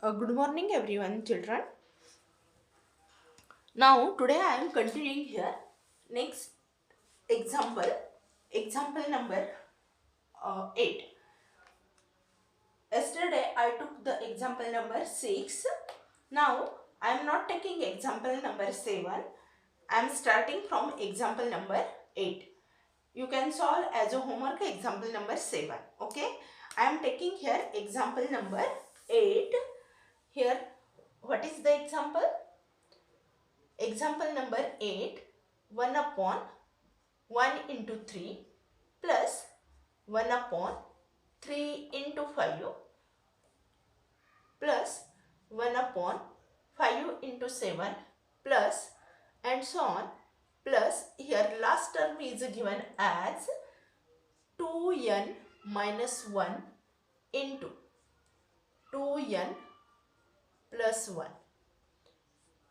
Good morning, everyone, children. Now, today I am continuing here. Next example number 8. Yesterday I took the example number 6. Now, I am not taking example number 7. I am starting from example number 8. You can solve as a homework example number 7. Okay. I am taking here example number 8. Here, what is the example? Example number 8, 1 upon 1 into 3 plus 1 upon 3 into 5 plus 1 upon 5 into 7 plus and so on, plus here last term is given as 2n minus 1 into 2n plus 1,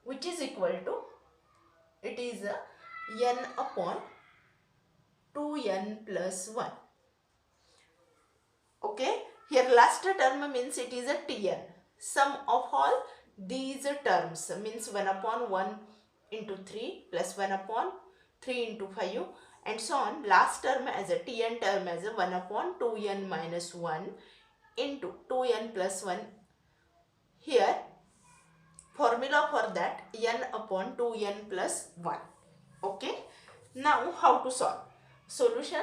which is equal to, it is n upon 2n plus 1. Okay, here last term means it is a tn. Sum of all these terms means 1 upon 1 into 3 plus 1 upon 3 into 5 and so on. Last term as a tn term as a 1 upon 2n minus 1 into 2n plus 1. Here formula for that n upon 2n plus 1. Okay, now how to solve? Solution.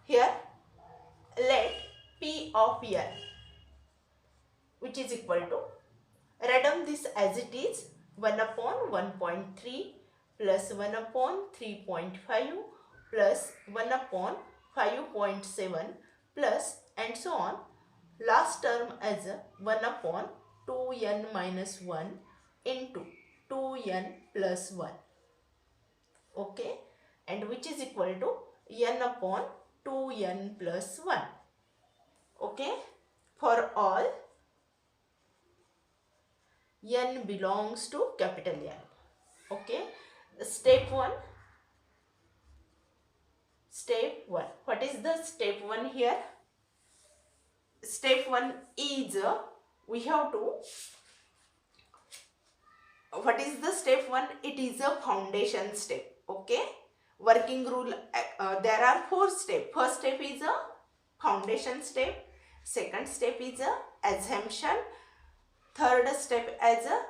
Here let P of n, which is equal to, write down this as it is, 1 upon 1.3 plus 1 upon 3.5 plus 1 upon 5.7 plus and so on. Last term as 1 upon 2n minus 1 into 2n plus 1. Okay, and which is equal to n upon 2n plus 1. Okay, for all n belongs to capital N. Okay, step 1. What is the step 1 here? Step 1 is we have to, what is the step 1? It is a foundation step. Okay, working rule, there are 4 steps. First step is a foundation step. Second step is a assumption. Third step as a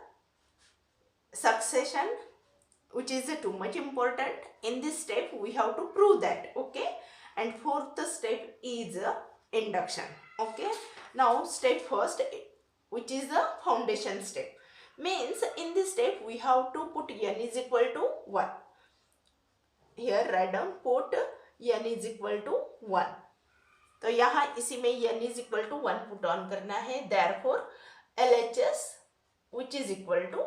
succession, which is too much important. In this step we have to prove that. Okay, and fourth step is induction. Okay, now step first, which is the foundation step, means in this step we have to put n is equal to 1. Here write down, put n is equal to 1. तो यहाँ इसी में n is equal to 1 put on करना है. Therefore LHS which is equal to,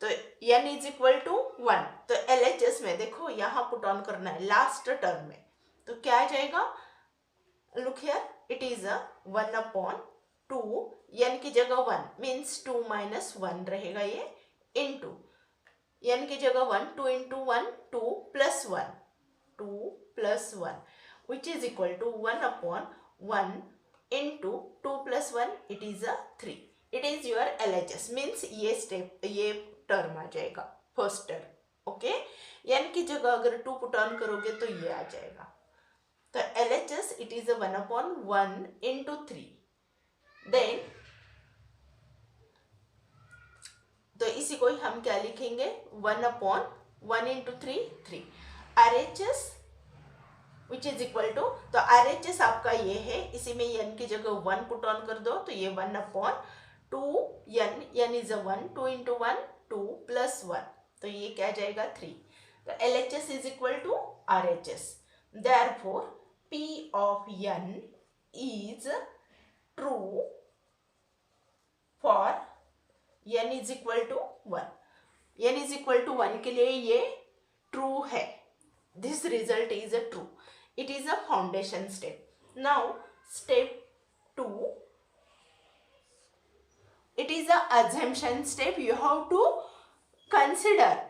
तो n is equal to 1, तो LHS में देखो यहाँ पुट ऑन करना है लास्ट टर्म में. तो क्या आ जाएगा? Look here, it is 1 upon 2, n की जगह 1 मीन्स 2 माइनस 1 रहेगा ये, इंटू n की जगह 1, 2 into 1 2 plus 1 2 plus 1 which is equal to 1 upon 1 into 2 plus 1, it is a 3. It is your LHS, means ये स्टेप, ये टर्म आ जाएगा फर्स्ट टर्म. ओके, n की जगह अगर 2 पुट ऑन करोगे तो ये आ जाएगा. तो LHS it is a 1 upon 1 into 3. Then तो इसी को हम क्या लिखेंगे? 1 upon 1 into 3 3. RHS which is equal to, तो RHS आपका ये है, इसी में n की जगह 1 पुट ऑन कर दो तो ये 1 upon 2n, n is a 1, 2 into 1 2 plus 1, तो ये क्या जाएगा 3. तो LHS is equal to RHS. Therefore P of n is true for n is equal to 1. n is equal to 1 के लिए ये true है. This result is a true. It is a foundation step. Now step 2, it is a assumption step. You have to consider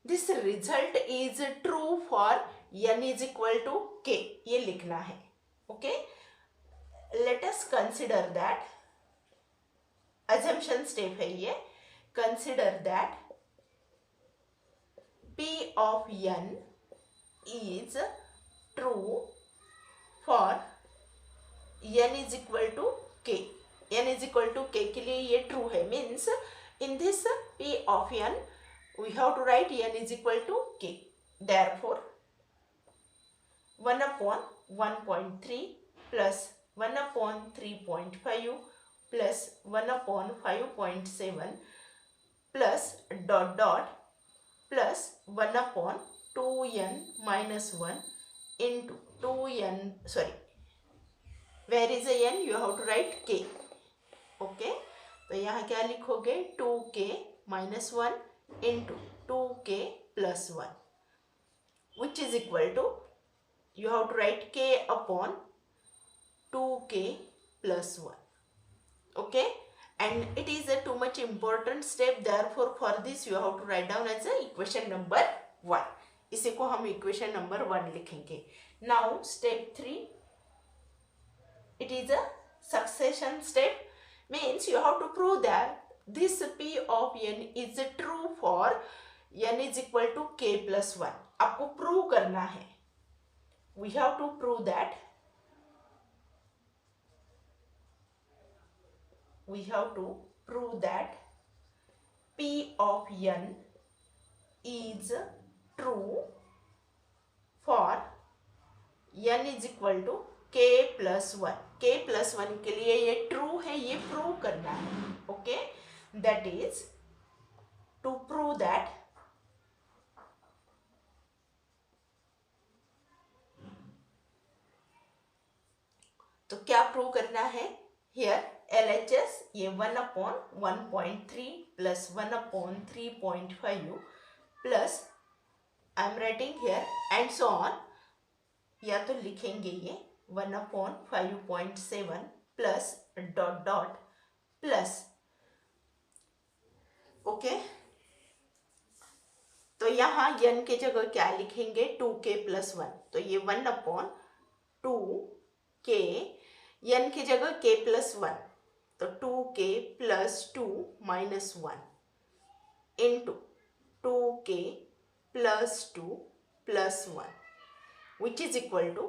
this result is true for n is equal to k, ये लिखना है. Okay, let us consider that, assumption step है ये. Consider that p of n is true for n is equal to k. n is equal to k के लिए ये true है, means in this p of n we have to write n is equal to k. Therefore 1 upon 1.3 plus 1 upon 3.5 plus 1 upon 5.7 plus dot dot plus 1 upon 2n minus 1 into 2n, sorry, where is a n, you have to write k. Okay, तो यहाँ क्या लिखोगे, 2k minus 1 into 2k plus 1, which is equal to, you have to write k upon 2k plus 1. Okay, and it is a too much important step, therefore for this you have to write down as a equation number 1. इसी को हम equation number 1 लिखेंगे. Now step 3, it is a succession step, means you have to prove that this p of n is true for n is equal to k plus 1. आपको prove करना है. We have to prove that p of n is true for n is equal to k plus 1. k plus 1 के लिए ये true है, ये prove करना है. Okay, that is to prove that तो क्या प्रूव करना है, हियर LHS ये 1 upon 1.3 plus 1 upon 3.5 plus I am writing here and so on, या तो लिखेंगे ये 1 upon 5.7 plus dot dot plus. Okay, तो यहाँ n के जगह क्या लिखेंगे, 2k plus 1. तो ये 1 upon 2k, n की जगह k plus 1, तो 2k plus 2 minus 1 into 2k plus 2 plus 1, which is equal to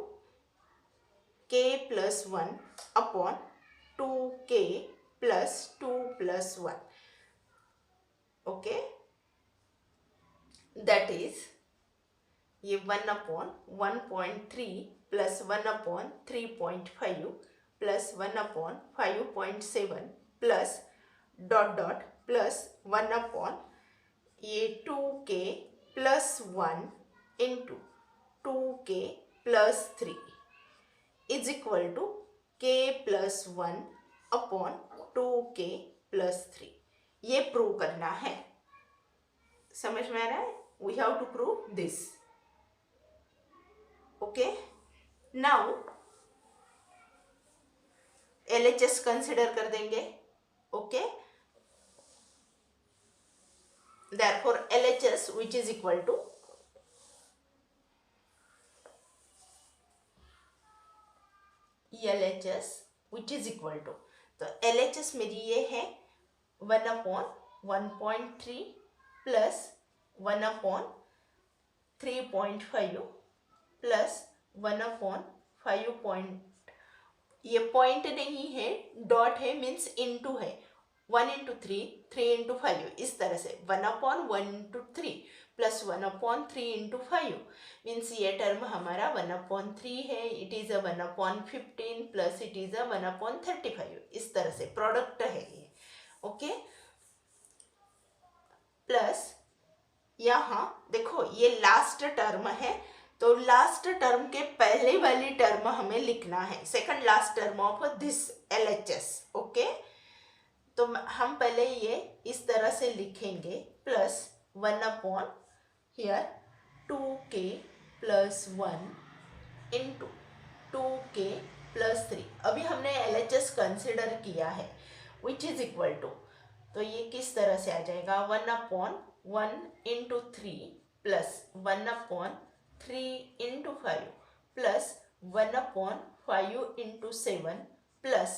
k plus 1 upon 2k plus 2 plus 1. Okay, that is ये 1 upon 1.3 plus 1 upon 3.5 plus 1 upon 5.7 plus dot dot plus 1 upon ये 2k plus 1 into 2k plus 3 is equal to k plus 1 upon 2k plus 3. ये prove करना है. समझ में आ रहा है? We have to prove this. Okay, now LHS consider कर देंगे. Okay, therefore LHS which is equal to LHS which is equal to, तो LHS मेरी ये है 1 upon 1.3 plus 1 upon 3.5 plus 1 upon 5. ये पॉइंट नहीं है, डॉट है, मीन्स इनटू है. 1 into 3, 3 into 5, इस तरह से 1 upon 1 into 3 plus 1 upon 3 into 5 means ये टर्म हमारा 1 upon 3 है. It is a 1 upon 15 plus it is a 1 upon 35. इस तरह से प्रोडक्ट है ये. ओके, प्लस यहाँ देखो ये लास्ट टर्म है, तो लास्ट टर्म के पहले वाली टर्म हमें लिखना है, second last term of this LHS. Okay, तो हम पहले ये इस तरह से लिखेंगे, plus 1 upon here 2k plus 1 into 2k plus 3. अभी हमने LHS कंसिडर किया है, विच इज इक्वल टू, तो ये किस तरह से आ जाएगा, 1 upon 1 into 3 plus 1/3 into 5 plus 1/5 into 7 plus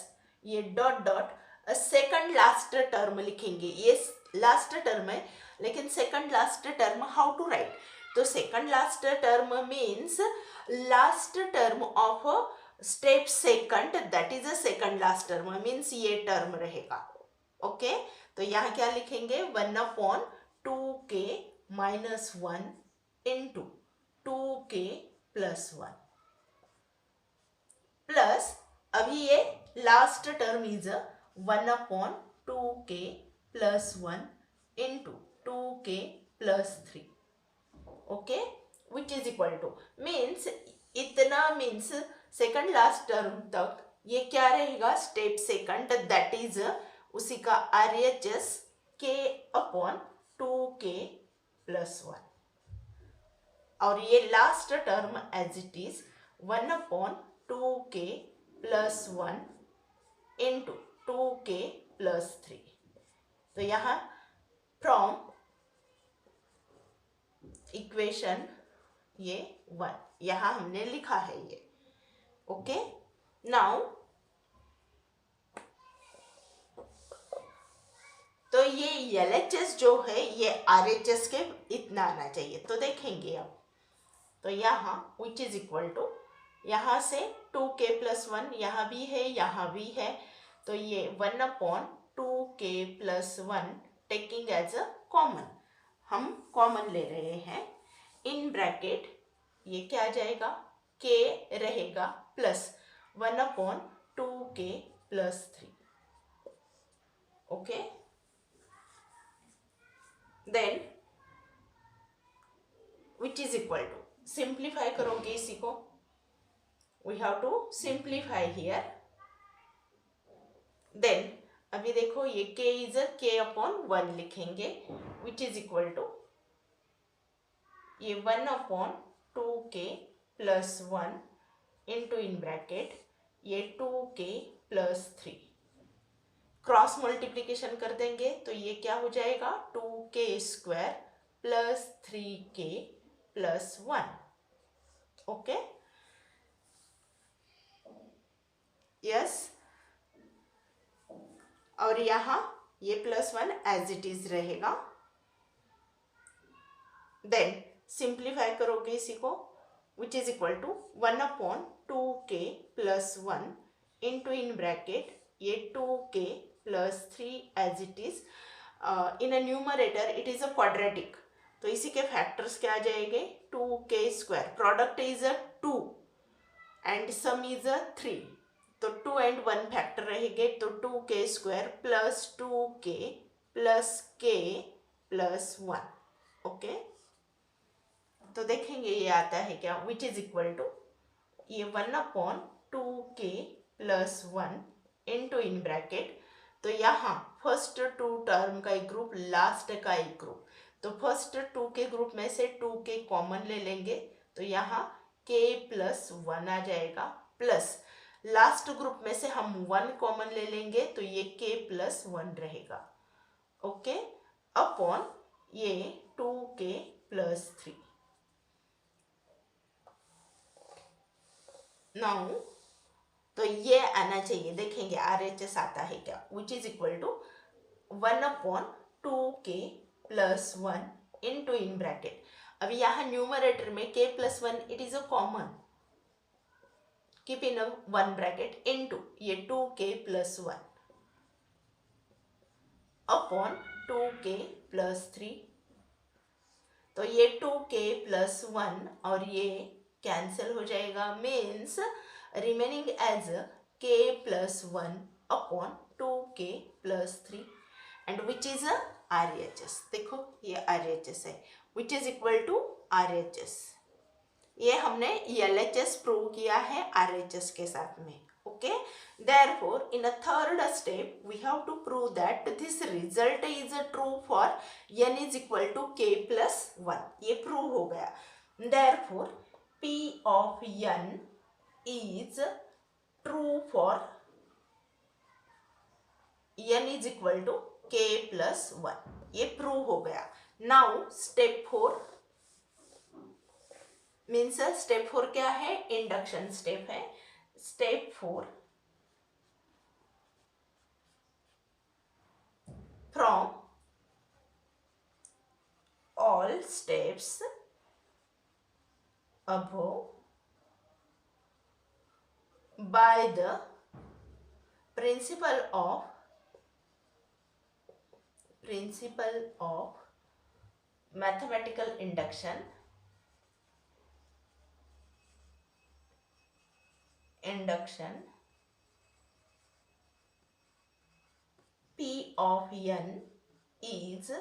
ये dot dot second last term लिखेंगे. ये लास्ट टर्म है, लेकिन second last term how to write. तो second last term means last term of step second, that is a second last term means ये term रहेगा. Okay तो यहाँ क्या लिखेंगे 1/2k minus 1 into 2k plus 1 plus अभी ये last term is 1/2k plus 1 into 2k plus 3. Okay which is equal two means इतना means second last term तक ये क्या रहेगा स्टेप सेकंड, दैट इज उसी का RHS k/2k प्लस 1 और ये last term as it is 1/2k plus 1 into 2k plus 3. तो यहाँ फ्रॉम इक्वेशन ये 1 यहाँ हमने लिखा है ये. ओके नाउ तो ये LHS जो है ये RHS के इतना आना चाहिए. तो देखेंगे अब तो यहाँ विच इज इक्वल टू यहाँ से 2k प्लस 1 यहाँ भी है यहाँ भी है. तो ये 1/2k plus 1 taking as a common, हम कॉमन ले रहे हैं. इन ब्रैकेट ये क्या आ जाएगा k रहेगा plus 1/2k plus 3. Okay then which is equal to simplify करोगे इसी को. We have to simplify here. Then अभी देखो ये k इज k/1 लिखेंगे विच इज इक्वल टू ये 1/2k plus 1 into in bracket ये 2k प्लस 3. क्रॉस मल्टीप्लीकेशन कर देंगे तो ये क्या हो जाएगा 2k square plus 3k plus 1. Okay yes और यहाँ ये प्लस 1 एज इट इज रहेगा. देन सिंप्लीफाई करोगे इसी को which is equal to 1/2k plus 1 into in bracket ये 2k plus 3 as it is. In a numerator it is a quadratic, तो इसी के फैक्टर्स क्या आ जाएंगे 2k square, product is a 2 and sum is a 3. तो 2 and 1 factor रहेंगे तो 2k square plus 2k plus k plus 1. Okay तो देखेंगे ये आता है क्या विच इज इक्वल टू ये 1/2k plus 1 into in bracket. तो यहाँ फर्स्ट 2 टर्म का एक ग्रुप लास्ट का एक ग्रुप, तो फर्स्ट 2 के ग्रुप में से 2k कॉमन ले लेंगे तो यहाँ k प्लस 1 आ जाएगा प्लस लास्ट ग्रुप में से हम 1 कॉमन ले लेंगे तो ये k प्लस 1 रहेगा. ओके अपॉन ये 2k प्लस 3. नाउ तो ये आना चाहिए, देखेंगे RHS आता है क्या which is equal to 1/2k plus 1 into in bracket. अभी यहाँ न्यूमरेटर में k plus 1 it is a common, keep in a 1 bracket into ये 2k plus 1 upon 2k plus 3. तो ये 2k प्लस 1 और ये कैंसिल हो जाएगा means remaining as k plus 1 upon 2k plus 3 and which is a RHS. देखो ये RHS है which is equal to RHS. ये हमने LHS प्रूव किया है RHS के साथ में. Okay therefore in a third step we have to prove that this result is true for n is equal to k plus 1. ये prove हो गया. therefore P of n is true for n is equal to k plus 1. ये prove हो गया. Now step 4 means step 4 क्या है, induction step है. Step 4 from all steps above by the principle of mathematical induction P of n is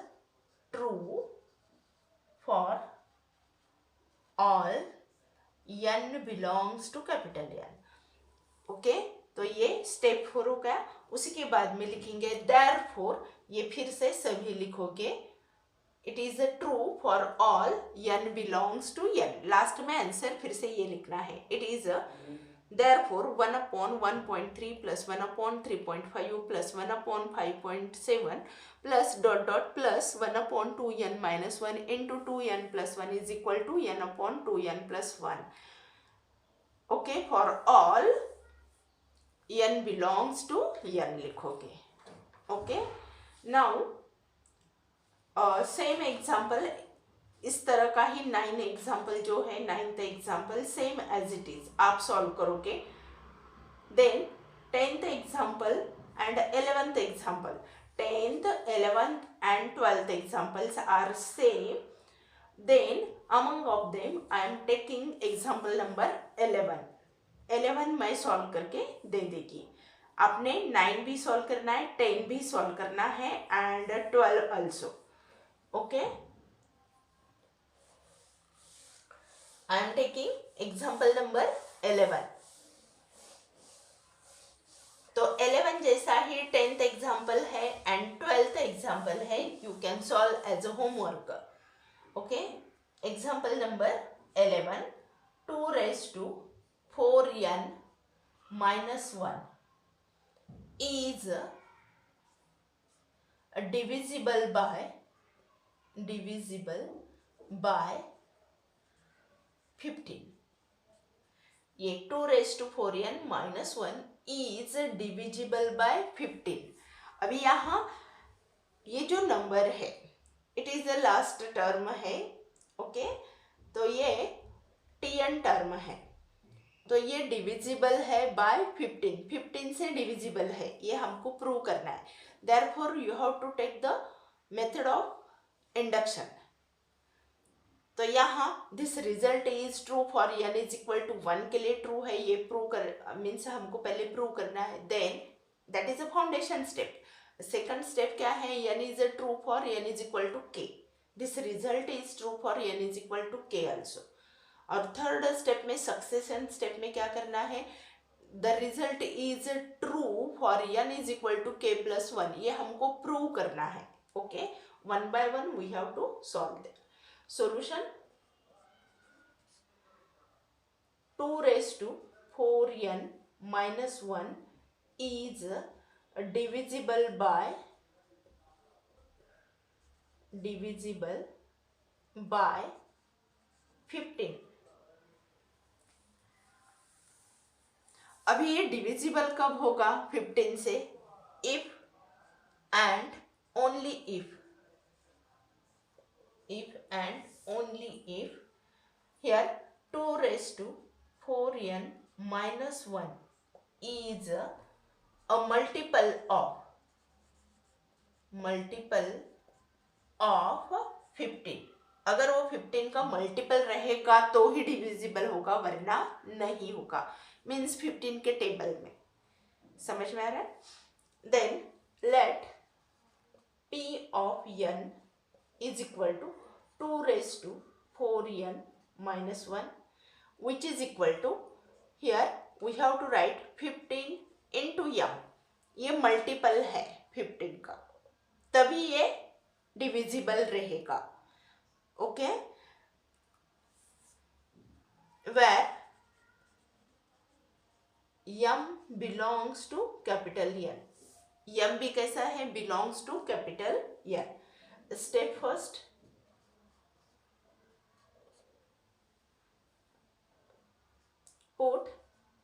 true for all n belongs to capital N. Okay, तो ये step 4 हो गया. उसी के बाद में लिखेंगे therefore, ये फिर से सभी लिखोगे. It is true for all n belongs to n. Last में आंसर फिर से ये लिखना है. It is therefore 1/1.3 plus 1/3.5 plus 1/5.7 plus dot dot plus 1/2n minus 1 into 2n plus 1 is equal to n/2n plus 1. Okay, for all n belongs to n लिखोगे. Okay, now same example, इस तरह का ही 9 एग्जाम्पल जो है, 9th example same as it is आप solve करोगे. Then 10th example and 11th example. 10th, 11th and 12th examples are same. Then among of them I am taking example number 11. 11 मैं solve करके दे देगी. आपने 9 भी solve करना है, 10 भी सॉल्व करना है and 12 also. Okay, I am taking example number 11. तो 11 जैसा ही 10th एग्जाम्पल है एंड 12th एग्जाम्पल है. You can solve as a homework. Okay, example number 11. 2 raised to 4n minus 1 is divisible by 15. ये 2 raised to 4n minus 1 is divisible by 15. अभी यहाँ ये जो नंबर है, it is the last term है. Okay, तो ये tn टर्म है, तो ये डिविजिबल है बाय 15. 15 से डिविजिबल है, ये हमको प्रूव करना है. Therefore you have to take the method of induction. तो यहाँ this result is true for n is equal to 1 के लिए ट्रू है. ये प्रूव कर मीन्स हमको पहले प्रूव करना है. Then that is a foundation step. Second step क्या है, n is a true for n is equal to k. This result is true for n is equal to k also. और third step में, succession step में क्या करना है, the result is true for n is equal to k plus 1. ये हमको prove करना है. Okay, 1 by 1 we have to solve that. Solution: 2 raised to 4n minus 1 is divisible by 15. अभी ये डिविजिबल कब होगा 15 से, if and only if and only if here 2 raised to 4n minus 1 is a multiple of 15. अगर वो 15 का multiple रहेगा तो ही डिविजिबल होगा, वरना नहीं होगा. मीन्स 15 के टेबल में. समझ में आ रहा है? Then let p of n is equal to 2 raised to 4n minus 1, which is equal to, here we have to write 15 into m. ये मल्टीपल है 15 का, तभी ये डिविजिबल रहेगा. Okay, where m belongs to capital N. m भी कैसा है, belongs to capital N. Step first,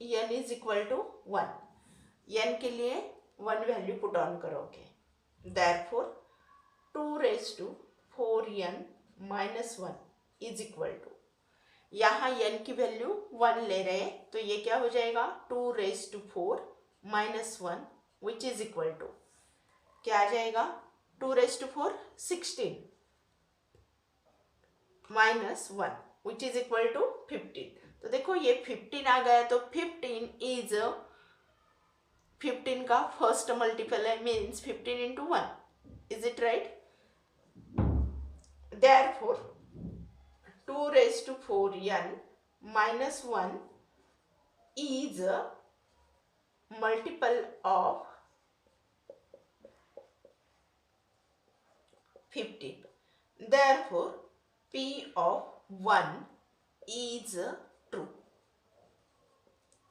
n is equal to 1, n के लिए 1 वैल्यू पुट ऑन करोगे, therefore 2 raise to 4n minus 1 is equal to, यहाँ n की value 1 ले रहे हैं तो ये क्या हो जाएगा 2 raise to 4 minus 1 which is equal to, क्या आ जाएगा 2 raise to 4 16 minus 1 which is equal to 15। तो देखो ये 15 आ गया, तो 15 का फर्स्ट मल्टीपल है, means 15 into 1, is it right? Therefore 2 raised to 4n minus 1 is a multiple of 15. Therefore, P of 1 is true.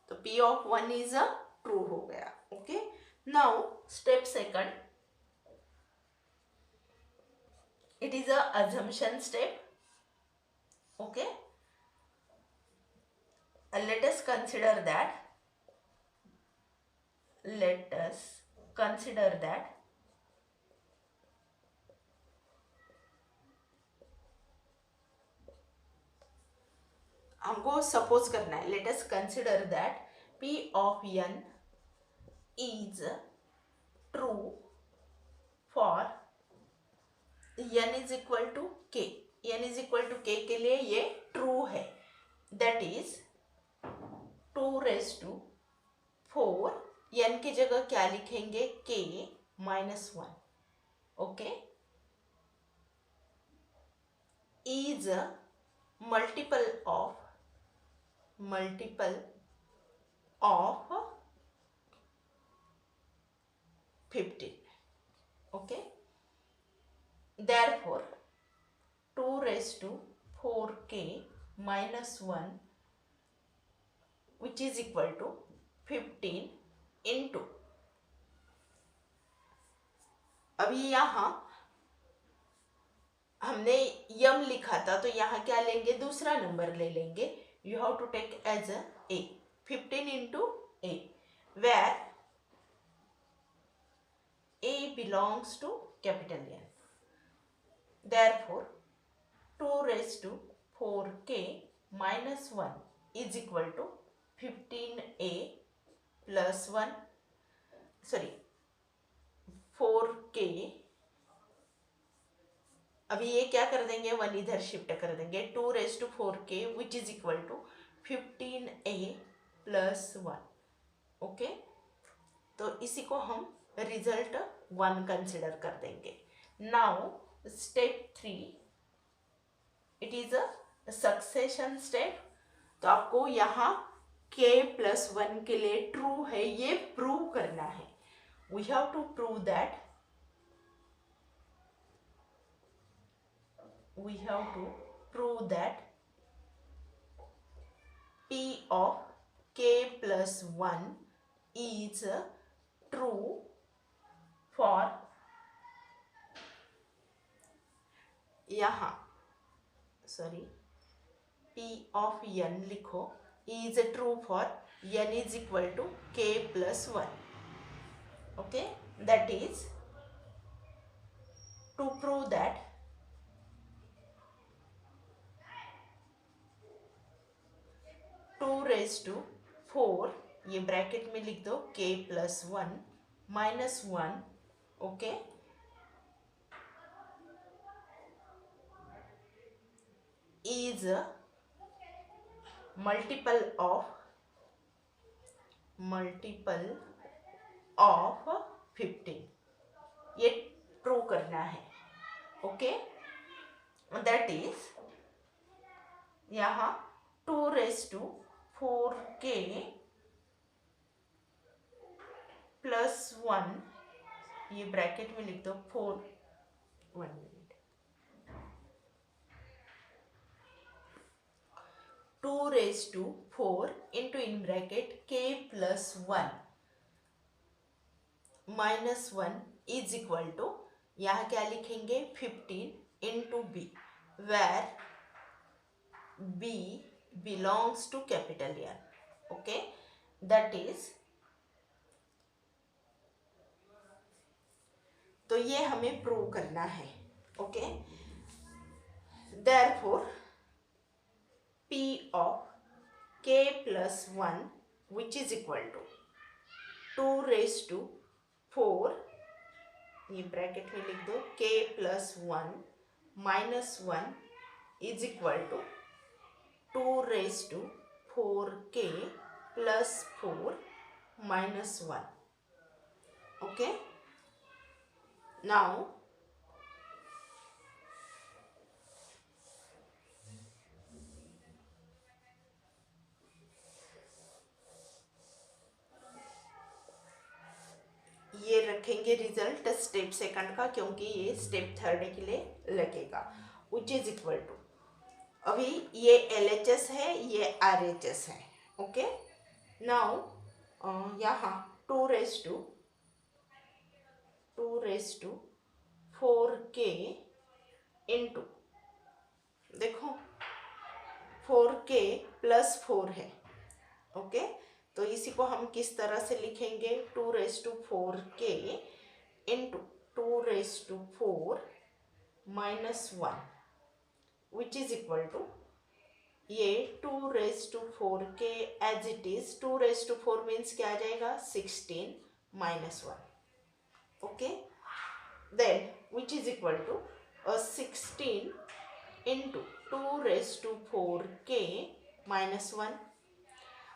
तो P of 1 is a true हो गया. Okay. Now, step second. It is a assumption step. Okay. Let us consider that. हमको suppose करना है. Let us consider that P of n is true for n is equal to k. n is equal to k के लिए ये true है, that is 2 raise to 4, n की जगह क्या लिखेंगे k minus 1, okay, is multiple of 15, okay, therefore 2 raised to 4k minus 1 which is equal to 15 into, अभी यहाँ हमने यम लिखा था तो यहाँ क्या लेंगे, दूसरा नंबर ले लेंगे. You have to take as a 15 into a where a belongs to capital N. Therefore 2 raised to 4k minus 1 is equal to 15a plus 1, sorry 4k, अभी ये क्या कर देंगे 1 इधर शिफ्ट कर देंगे, 2 raised to 4k which is equal to 15a plus 1, okay. तो इसी को हम रिजल्ट 1 कंसिडर कर देंगे. Now step 3, it is a succession step. तो आपको यहाँ k प्लस 1 के लिए ट्रू है ये प्रूव करना है. We have to prove that, P of k plus 1 is true for, यहाँ सॉरी P of n लिखो, is true for n is equal to k plus 1, okay. That is to prove that raised to 4, ये bracket में लिख दो k plus 1 minus 1, okay, is multiple of 15. ये prove करना है, okay. That is यहाँ 2 raised to 4k plus 1, ये bracket में लिख दो 4, 1 minute, 2 raised to 4 into in bracket k plus 1 minus 1 is equal to, यहाँ क्या लिखेंगे 15 into b where b belongs to capital N, okay. That is, तो ये हमें प्रूव करना है. Okay, therefore p of k plus 1 which is equal to 2 raised to 4, ये bracket में लिख दो, k plus 1 minus 1 is equal to 2 raised to 4k plus 4 minus 1. Okay, now ये रखेंगे रिजल्ट स्टेप सेकंड का, क्योंकि ये स्टेप थर्ड के लिए लगेगा. विच इज इक्वल टू, अभी ये LHS है, ये RHS है. ओके, नाउ यहाँ 2 raised to 4k इंटू, देखो 4k प्लस 4 है. ओके, तो इसी को हम किस तरह से लिखेंगे, 2 raised to 4k into 2 raised to 4 minus 1 which is equal to, ये 2 raised to 4k as it is, 2 raised to 4 means क्या आ जाएगा, 16 minus 1. Okay, then which is equal to 16 into 2 raised to 4k minus 1.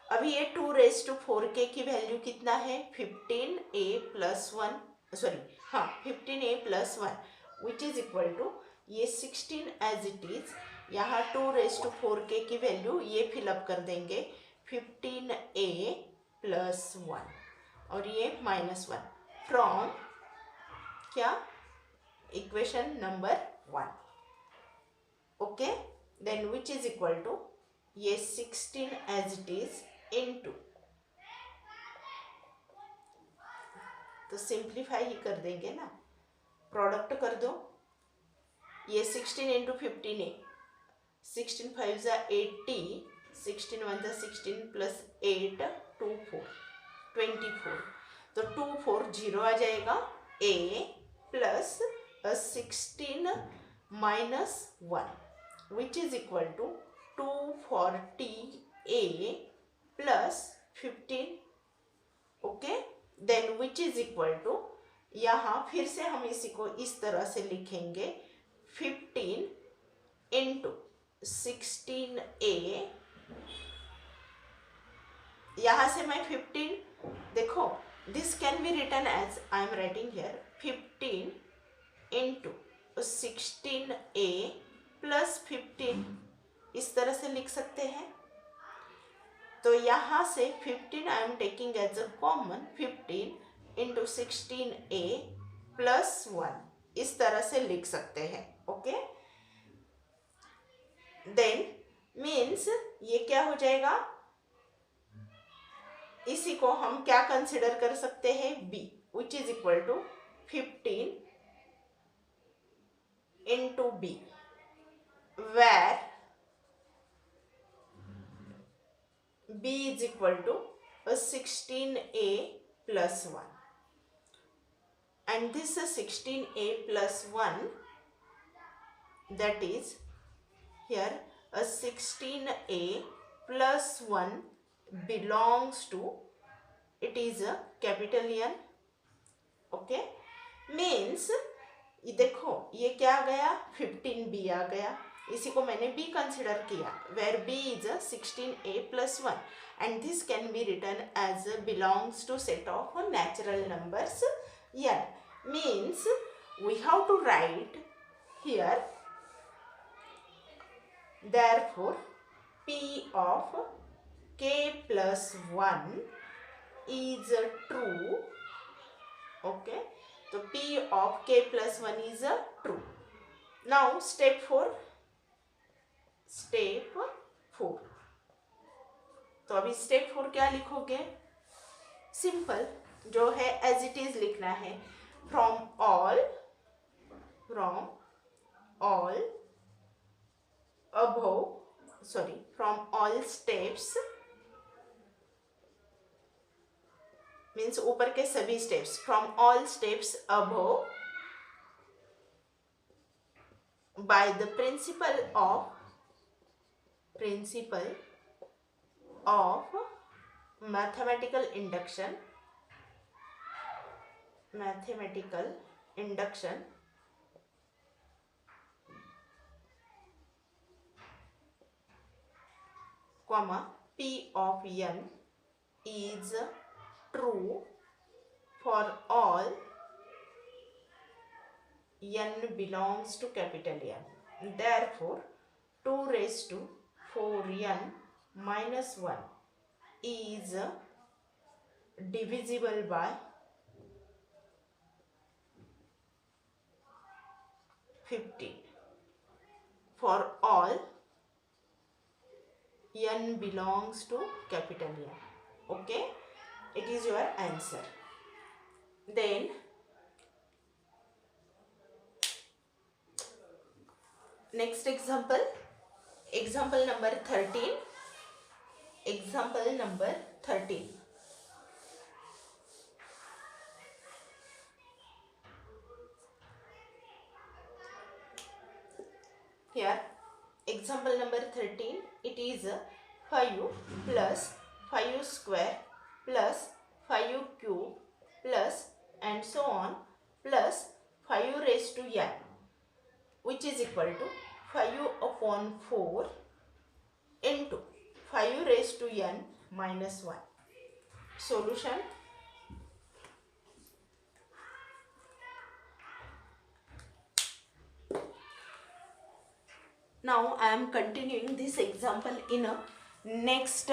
अभी ये 2 raised to 4k की value कितना है, 15a plus 1, sorry हाँ 15a plus 1 which is equal to, ये 16 एज इट इज, यहाँ 2 raised to 4k की value ये फिलअप कर देंगे, 15a plus 1 और ये -1 फ्रॉम क्या, equation number 1. Okay, then which is equal to, ये 16 एज इट इज इंटू, तो सिंप्लीफाई ही कर देंगे ना, प्रोडक्ट कर दो, ये 16 इंटू 15a, 16 5 ज़ा 80, 16 1 ज़ा 16 प्लस 8 2 4 24, तो 2 4 0 आ जाएगा, a plus 16 minus 1 which is equal to 240a plus 15. Okay, then which is equal to, यहाँ फिर से हम इसी को इस तरह से लिखेंगे, 15 इंटू 16a, यहाँ से मैं 15, देखो this can be written as, I am writing here 15 into 16a plus 15, इस तरह से लिख सकते हैं. तो यहाँ से 15 I am taking as a common, 15 into 16a plus 1, इस तरह से लिख सकते हैं. ओके, देन मीन्स ये क्या हो जाएगा, इसी को हम क्या कंसिडर कर सकते हैं, b which is equal to 15 into b, where b is equal to 16a plus 1, and this is 16a plus 1, that is here a 16a plus 1 belongs to, it is a capital N. Okay, means ये देखो ये क्या आ गया, 15b आ गया, इसी को मैंने b consider किया, where b is 16a plus 1 and this can be written as belongs to set of natural numbers n. Means we have to write here, therefore p of k plus 1 is true. Okay, so p of k plus 1 is true. Now step 4, तो अभी step 4 क्या लिखोगे, simple जो है as it is लिखना है, from all above, sorry from all steps means ऊपर के सभी steps, from all steps above by the principle of mathematical induction comma p of n is true for all n belongs to capital N. Therefore, 2 raised to 4n minus 1 is divisible by 15 for all n belongs to capital N. Okay, it is your answer. Then next example number 13. Example number 13. Here, example number 13, it is 5 plus 5 square plus 5 cube plus and so on plus 5 raised to n, which is equal to 5 upon 4 into 5 raised to n minus 1. Solution. Now I am continuing this example in a next